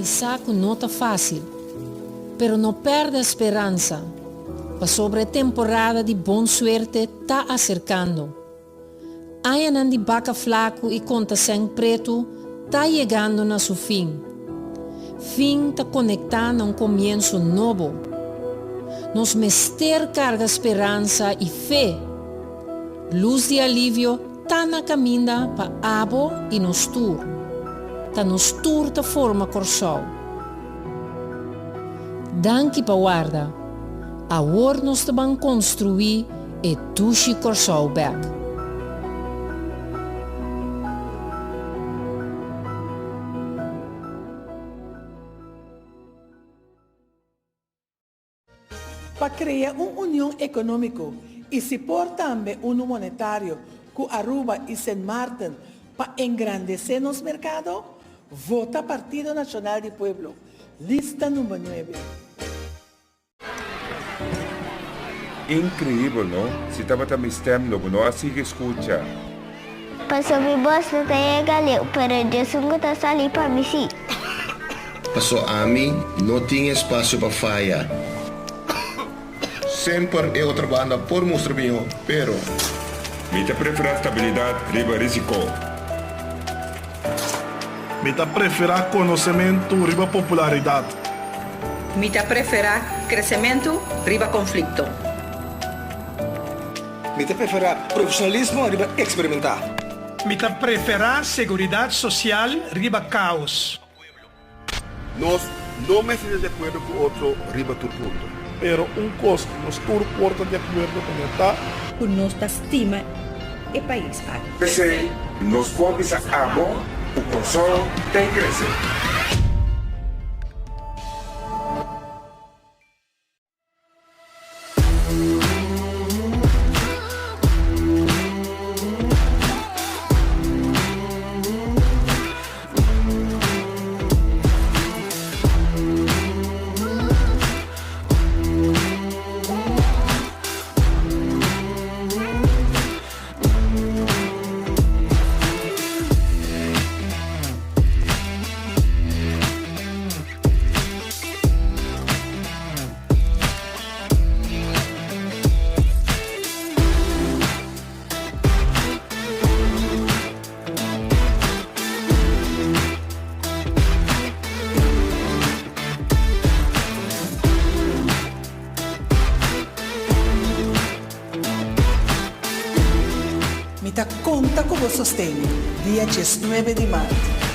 E saco não tá fácil, pero não perde a esperança. A sobre temporada de boa suerte tá acercando. Ainda de baca flaco e conta sem preto tá chegando na seu fim. Fim tá conectando a um começo novo. Nos mester carga esperança e fé. Luz de alívio tá na caminha para abo e nos tur. Tá nos tur da forma corsol. Danke pa guarda. Agora nós vamos construir e tushi corsol back. Para criar uma união econômica e se pôr também monetário com Aruba e Saint Martin para engrandecer nos mercados, vota Partido Nacional do Pueblo, lista número 9. Incrível, não? Se estava também estimulando, não? Assim que escuta. Passou mi boss na tayo galeu, pero eu sungo ta sali para misi. Passou a mim, não tinha espaço para falha. Sempre eu trabalho por mostrar meu, pero... Me te prefere estabilidade, riba risco. Me te prefere conhecimento, riba popularidade. Me te prefere crescimento, riba conflito. Me te prefere profissionalismo, riba experimentar. Me te prefere seguridade social, riba caos. Nós não me de acordo com outro, riba turbundo. Pero costo, nos tur porta de acordo com está. Com nossa estima e país. Pensei, nos pobres a amo, o consolo tem que crescer. Conta com o sostenido, dia 19 de março.